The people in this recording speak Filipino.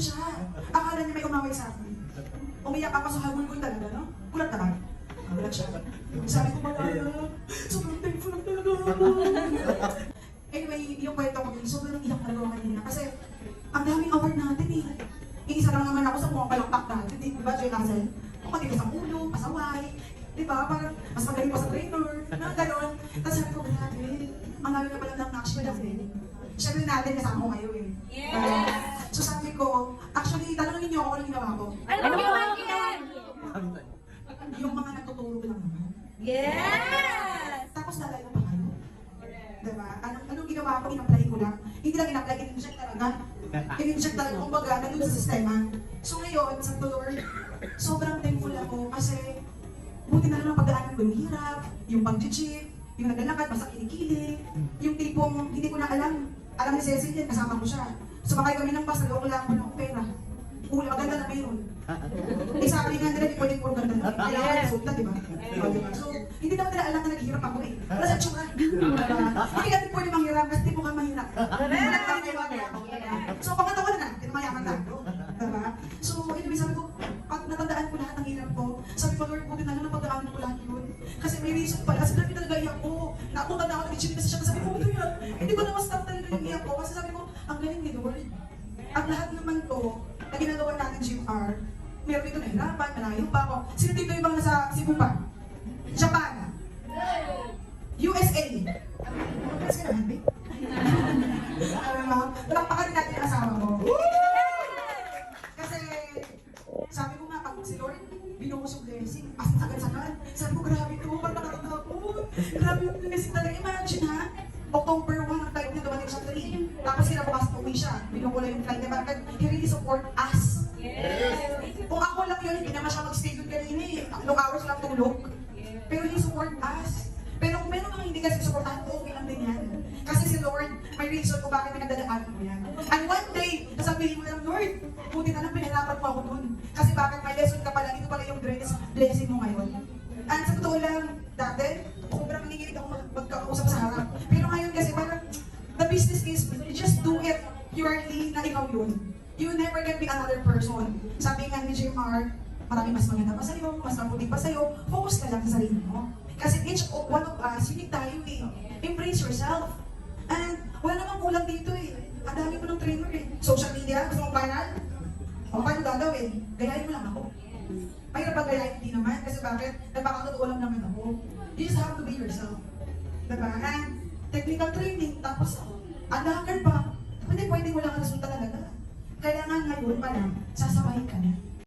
siya. Akala niya may umaway sa akin. Umiyak ako sa habol ko talaga, no? Gulat naman. Gulat siya. Sabi ko, Malala, sobrang thankful lang talaga ako. Anyway, yung kwento ko, sobrang iyak talaga ako kanina. Kasi, ang daming award natin eh. Iisa lang naman ako sa mga palakpak natin, di ba, Joy Hazel? Kung matindi sa ulo, pasaway, di ba? Parang mas magaling pa sa trainer, na gano'n. Tapos sabi ko, grabe, ang dami na pala ng action natin. Siyempre natin, kasama ko kayo eh. Yes! So sabi ko, actually, tanongin niyo ako kung ano ginawa ko. Ano ginawa yan? Yung mga nagtuturo lang naman. Yes! Tapos nalala pa kayo. Diba? Anong ginawa ko, in-apply ko lang. Hindi lang in-apply, in-inject talaga. In-inject talaga, kumbaga, nandun sa sistema. So ngayon, sa Lord, sobrang thankful ako kasi buti na lang ang pagdaanan ko yung hirap, yung pag-jeep, yung naglalakad, basta kilikili, yung tipong hindi ko na alam ni Cecil yan, kasama ko siya. Sumakay kami ng bus, naloko lang ako ng pera. Maganda na mayroon. Eh sabi nga nila, di pwede puro ganda na. Kailangan na resulta, di ba? So, hindi naman nila alam na naghihirap ako eh. Wala sa tsura. Hindi natin pwede manghirap kasi di mo ka mahirap. So, pangatawa na, mayaman na. Diba? So, anyway, sabi ko, pag natandaan ko lahat ng hirap ko, sabi ko, Lord, buti na lang napagdaanan ko lahat yun. Kasi may reason pala, kasi dami talaga iyak ko. Naapunta na ako, nag-chip kasi siya, sabi ko, ito yan. Hindi ko na ma-stop talaga yung iyak ko. Kasi sabi ko, ang galing ni Lord. Ang lahat naman to, na ginagawa natin GMR, meron dito nahirapan, malayo pa ako. Sino dito yung bang nasa Cebu pa? Japan? USA? Mas ka naman, babe? Alam mo, palakpakan rin natin yung asawa ko. Kasi, sabi ko nga, pag si Lord, binuhos yung blessing, as sagad-sagad. Sabi ko, grabe to, parang nakakatakot. Grabe yung blessing talaga. Imagine ha, October 1 ang flight niya, dumating siya 3. Tapos kinabukas na uwi siya. Binukula yung flight niya. Bakit? He really support us. Yes! Kung ako lang yun, hindi naman siya mag-stay doon kanina eh. Long hours lang tulog. Pero he support us. Pero kung meron mga hindi kasi supportahan, okay lang din yan. Kasi si Lord, may reason kung bakit pinagdadaan mo yan. And one day, nasabihin mo lang, Lord, buti na lang pinahirapan mo ako dun. Kasi bakit may lesson ka pala, ito pala yung greatest blessing mo ngayon. And sa totoo lang, dati, sobrang nanginginig ako magkausap sa harap. Pero ngayon kasi parang, the business is, you just do it purely na ikaw yun. You never can be another person. Sabi nga ni JMR, marami mas maganda pa sa'yo, mas mabuti pa sa'yo, focus ka lang sa sarili mo. Kasi each one of us, unique tayo eh. Embrace yourself. And wala namang kulang dito eh. Ang dami mo ng trainer eh. Social media, gusto mong panel? O paano gagawin? Gayahin mo lang ako. Mahirap ba gayahin? Hindi naman. Kasi bakit? Nagpakatotoo lang naman ako. You just have to be yourself. Diba? And technical training, tapos unlocker pa. Hindi pwede mo lang ang resulta talaga. Kailangan ngayon pa lang, sasabay ka na.